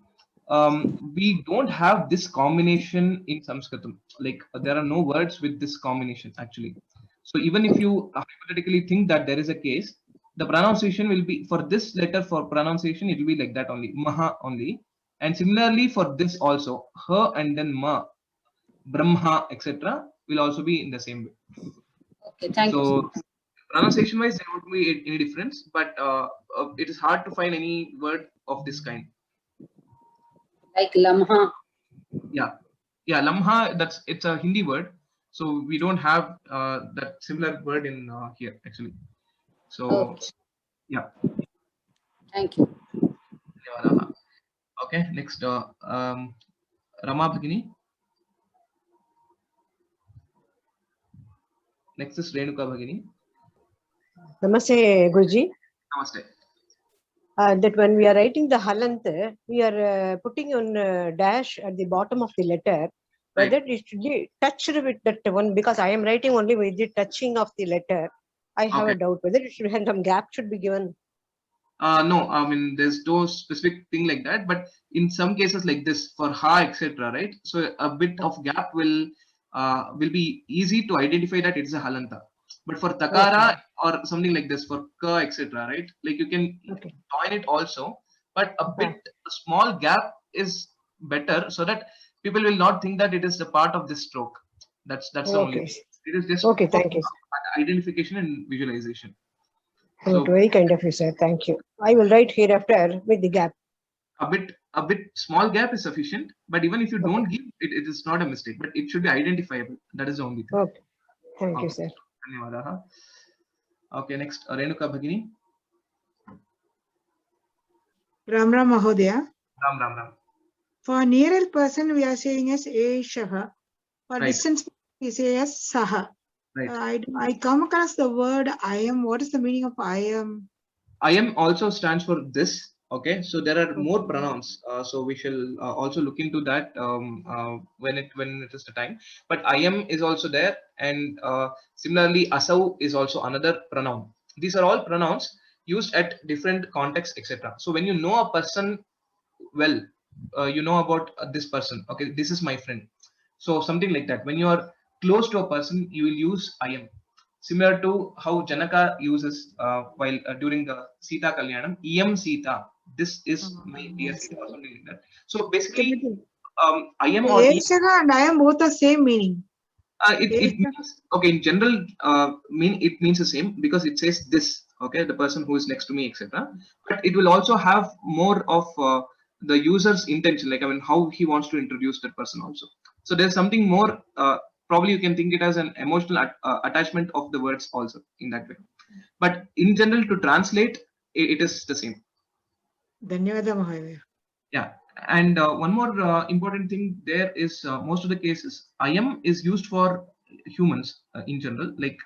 we don't have this combination in Sanskritam. Like there are no words with this combination actually. So even if you hypothetically think that there is a case, the pronunciation will be for this letter for pronunciation, it will be like that only, maha only. And similarly for this also, ha and then ma, brahma, etc. will also be in the same way. Okay, thank you. So pronunciation wise, there won't be any difference, but it is hard to find any word of this kind. Like lamha. Yeah, lamha. It's a Hindi word, so we don't have that similar word in here actually. So yeah. Thank you. Okay, next Rama Bhagini. Next is Renuka Bhagini. Namaste, Guruji. Namaste. That when we are writing the halant, we are putting on dash at the bottom of the letter. Whether it should be touched with that one, because I am writing only with the touching of the letter. I have a doubt whether it should have some gap should be given. No, I mean there's no specific thing like that, but in some cases like this for ha, etc., right? So a bit of gap will be easy to identify that it's a halanta. But for takara or something like this, for ka, etc., right? Like you can join it also, but a small gap is better so that people will not think that it is a part of this stroke. That's the only thing. It is just thank you. Identification and visualization. So, very kind of you, sir. Thank you. I will write hereafter with the gap. A bit small gap is sufficient, but even if you don't give it, it is not a mistake, but it should be identifiable. That is the only thing. Okay. Thank you, sir. Okay, next Renuka Bhagini. Ram Ram Mahodaya. Ram Ram Ram. For nearer person, we are saying as Eshaha. For Right. distance, we say as Saha. Right. I come across the word I am. What is the meaning of I am? I am also stands for this. Okay, so there are more pronouns. So we shall also look into that when it is the time. But I am is also there, and similarly asau is also another pronoun. These are all pronouns used at different contexts, etc. So when you know a person well, you know about this person. Okay, this is my friend. So something like that. When you are close to a person, you will use I am. Similar to how Janaka uses while during the Sita Kalyanam, Iyam Sita. This is my dear Sita, or something like that. So basically, I am or Eshaha and I am both the same meaning. it means, okay, in general it means the same because it says this, okay, the person who is next to me, etc. But it will also have more of the user's intention, like I mean how he wants to introduce that person also. So there's something more, probably you can think it as an emotional attachment of the words also in that way. But in general, to translate, it is the same. Dhanyavada Mahodaya. Yeah. And one more important thing there is most of the cases I am is used for humans in general, like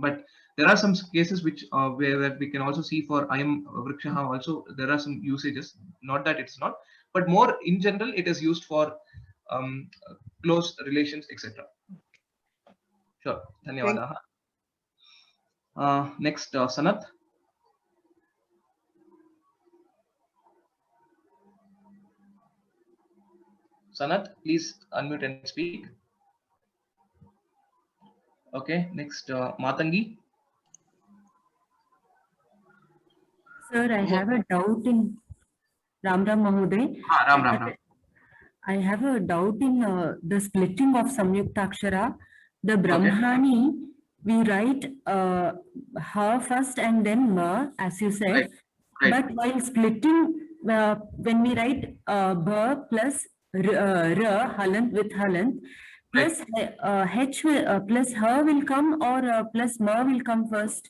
but there are some cases which where we can also see for I am vrikshaha also there are some usages, not that it's not, but more in general it is used for close relations, etc. Sure. Dhanyawadaha. Next, Sanat. Sanat, please unmute and speak. Okay, next, Matangi. Sir, I have a doubt in Ram Ram Mahoday. Ram Ram Ram. I have a doubt in the splitting of Samyuktakshara. The Brahmani, we write ha first and then ma, as you said. Right. Right. But while splitting, when we write ba plus ra, halant with halant, plus h plus ha will come, or plus ma will come first?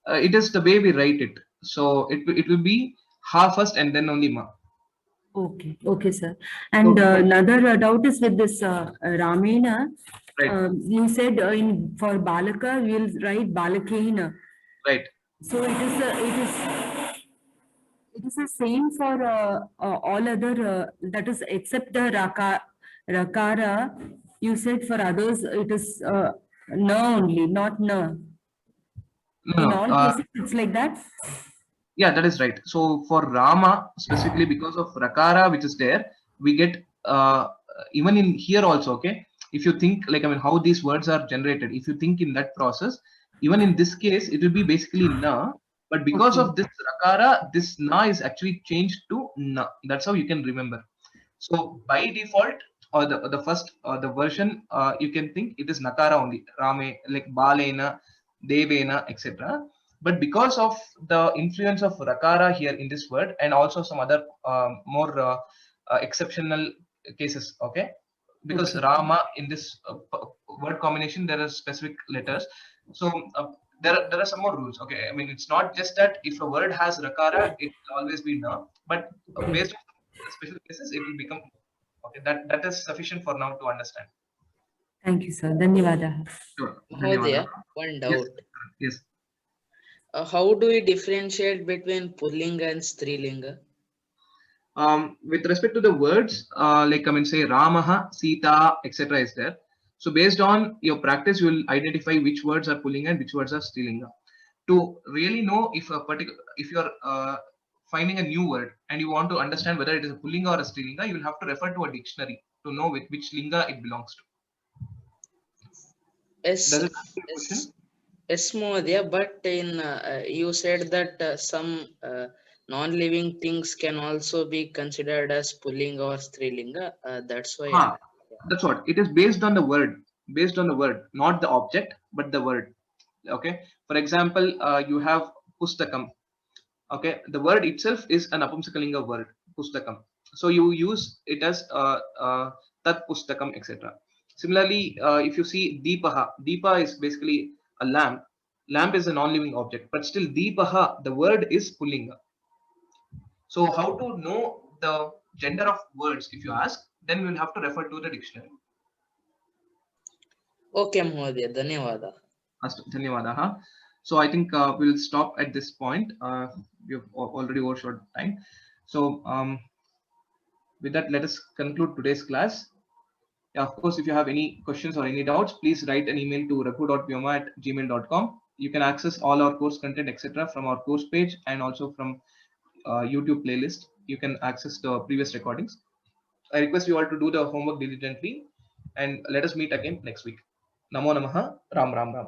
It is the way we write it. So it will be ha first and then only ma. Okay, okay, sir. And another doubt is with this Ramena. Right. You said for Balaka we'll write Balakena. Right. So it is the same for all other that is except the Rakara. You said for others it is na only, not na. No, In all cases it's like that. Yeah, that is right. So for Rama specifically, because of Rakara which is there, we get even in here also. Okay, if you think like I mean how these words are generated, if you think in that process, even in this case it will be basically na, but because of this Rakara, this na is actually changed to na. That's how you can remember. So by default, or the first the version, you can think it is Nakara only, Rame, like Balena, Devena, etc. But because of the influence of Rakara here in this word, and also some other more exceptional cases, okay? Because Rama in this word combination, there are specific letters. So there are some more rules, okay? I mean, it's not just that if a word has Rakara, it will always be na, but based on special cases, it will become, okay? That is sufficient for now to understand. Thank you, sir. Dhanyavada. Sure. Mahodaya, one doubt. Yes. How do we differentiate between Pullinga and Strilinga? With respect to the words, like I mean, say Ramaha, Sita, etc. is there. So based on your practice, you will identify which words are Pullinga and which words are Strilinga. To really know if if you're finding a new word and you want to understand whether it is a Pullinga or a Strilinga, you will have to refer to a dictionary to know which linga it belongs to. Yes, Mahodaya, but in you said that some non-living things can also be considered as Pullinga or Strilinga. That's why. That's what it is based on the word, not the object, but the word. Okay. For example, you have pustakam. Okay, the word itself is an apumsakalinga word, pustakam. So you use it as tat pustakam, etc. Similarly, if you see deepaha, deepa is basically a lamp. Lamp is a non-living object, but still deepaha, the word is pullinga. So how to know the gender of words, if you ask, then we will have to refer to the dictionary. Okay, Mahodaya, dhanyawada. Astu, dhanyawadaha. So I think we'll stop at this point. We've already overshot time. So with that, let us conclude today's class. Yeah, of course, if you have any questions or any doubts, please write an email to raghu.vyoma@gmail.com. You can access all our course content, etc., from our course page and also from YouTube playlist. You can access the previous recordings. I request you all to do the homework diligently and let us meet again next week. Namo Namaha, Ram Ram Ram.